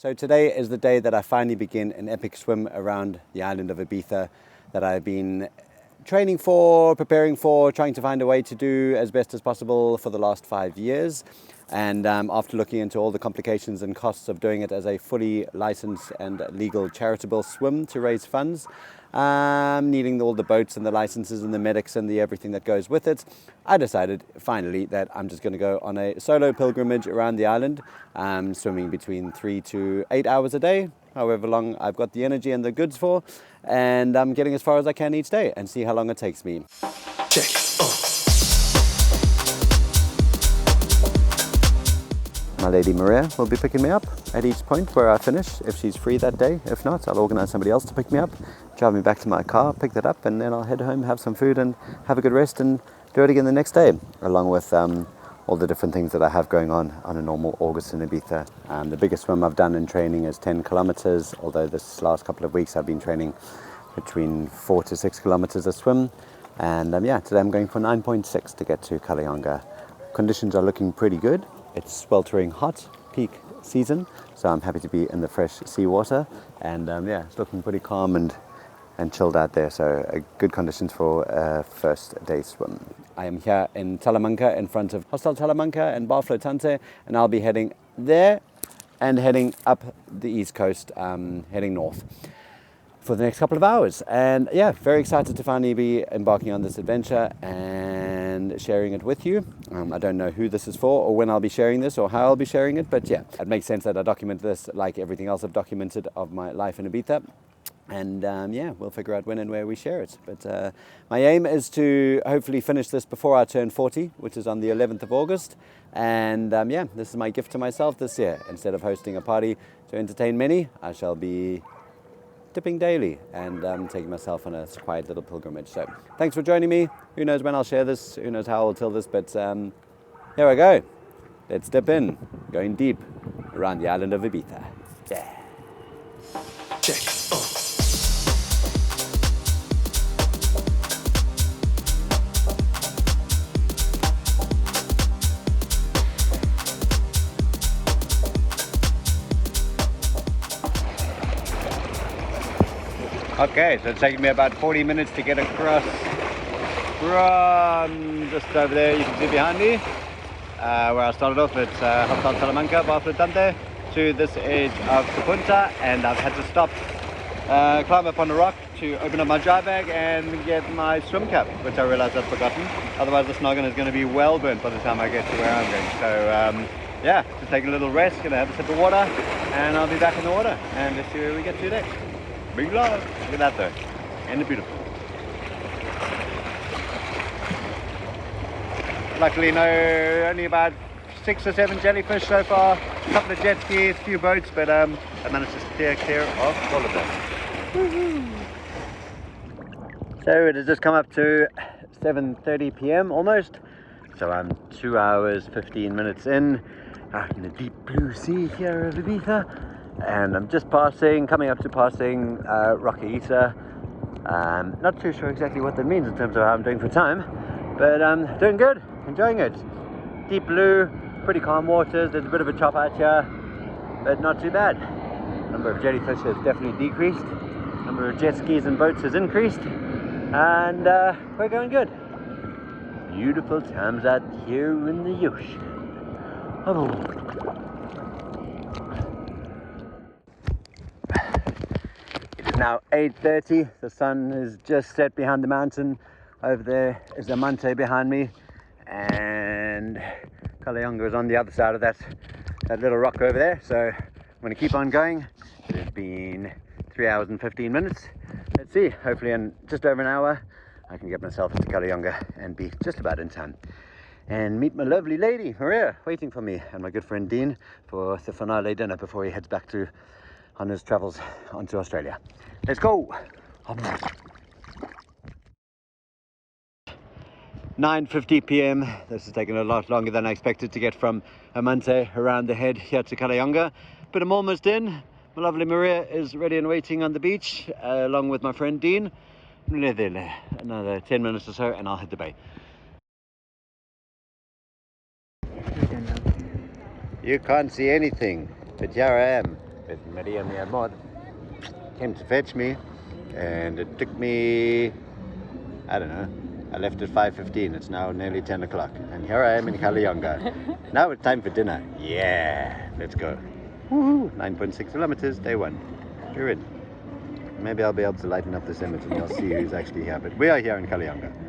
So today is the day that I finally begin an epic swim around the island of Ibiza that I've been training for, preparing for, trying to find a way to do as best as possible for the last 5 years. And after looking into all the complications and costs of doing it as a fully licensed and legal charitable swim to raise funds, needing all the boats and the licenses and the medics and the everything that goes with it, I decided finally that I'm just going to go on a solo pilgrimage around the island, swimming between 3 to 8 hours a day, however long I've got the energy and the goods for, and I'm getting as far as I can each day and see how long it takes me. Check. My lady Maria will be picking me up at each point where I finish, if she's free that day. If not, I'll organise somebody else to pick me up, drive me back to my car, pick that up, and then I'll head home, have some food and have a good rest and do it again the next day, along with all the different things that I have going on a normal August in Ibiza. The biggest swim I've done in training is 10 kilometers, although this last couple of weeks I've been training between 4 to 6 kilometers a swim. And today I'm going for 9.6 to get to Cala Llonga. Conditions are looking pretty good. It's sweltering hot, peak season, so I'm happy to be in the fresh seawater, and it's looking pretty calm and chilled out there, so good conditions for a first day swim. I am here in Talamanca in front of Hostel Talamanca and Bar Flotante, and I'll be heading there and heading up the east coast, heading north for the next couple of hours. And very excited to finally be embarking on this adventure and sharing it with you. I don't know who this is for or when I'll be sharing this or how I'll be sharing it, but it makes sense that I document this like everything else I've documented of my life in Ibiza. And we'll figure out when and where we share it. But my aim is to hopefully finish this before I turn 40, which is on the 11th of August. And this is my gift to myself this year. Instead of hosting a party to entertain many, I shall be dipping daily and taking myself on a quiet little pilgrimage. So thanks for joining me. Who knows when I'll share this, who knows how I'll tell this, but here I go. Let's dip in, going deep around the island of Ibiza. Yeah. Check. Okay, so it's taking me about 40 minutes to get across from just over there, you can see behind me, where I started off at Hostel Talamanca, Bar Flotante, to this edge of the Punta, and I've had to stop, climb up on a rock to open up my dry bag and get my swim cap, which I realized I'd forgotten. Otherwise this noggin is going to be well burnt by the time I get to where I'm going. So just take a little rest, gonna have a sip of water, and I'll be back in the water, and let's see where we get to next. Big love. Look at that though, and it's beautiful. Luckily only about 6 or 7 jellyfish so far, a couple of jet skis, a few boats, but I managed to steer clear of all of them. Woo-hoo. So it has just come up to 7:30 p.m. almost, so I'm 2 hours 15 minutes in, out in the deep blue sea here of Ibiza. And I'm just coming up to passing Rocaita. Not too sure exactly what that means in terms of how I'm doing for time, but doing good, enjoying it. Deep blue, pretty calm waters. There's a bit of a chop out here, but not too bad. Number of jellyfish has definitely decreased. Number of jet skis and boats has increased, and we're going good. Beautiful times out here in the ocean. Oh. Now 8:30, the sun is just set behind the mountain. Over there is Amante behind me, and Cala Llonga is on the other side of that little rock over there. So I'm going to keep on going. It has been 3 hours and 15 minutes. Let's see, hopefully in just over an hour I can get myself to Cala Llonga and be just about in time and meet my lovely lady Maria waiting for me, and my good friend Dean for the finale dinner before he heads back on his travels onto Australia. Let's go. 9:50 p.m. This has taken a lot longer than I expected to get from Amante around the head here to Cala Llonga, but I'm almost in. My lovely Maria is ready and waiting on the beach, along with my friend Dean. Another 10 minutes or so and I'll hit the bay. You can't see anything, but here I am. But Maria and Mod came to fetch me, and it took me, I don't know, I left at 5:15. It's now nearly 10 o'clock, and here I am in Cala Llonga. Now it's time for dinner. Yeah, let's go. Woohoo! 9.6 kilometers, day one. We're in. Maybe I'll be able to lighten up this image and you'll see who's actually here, but we are here in Cala Llonga.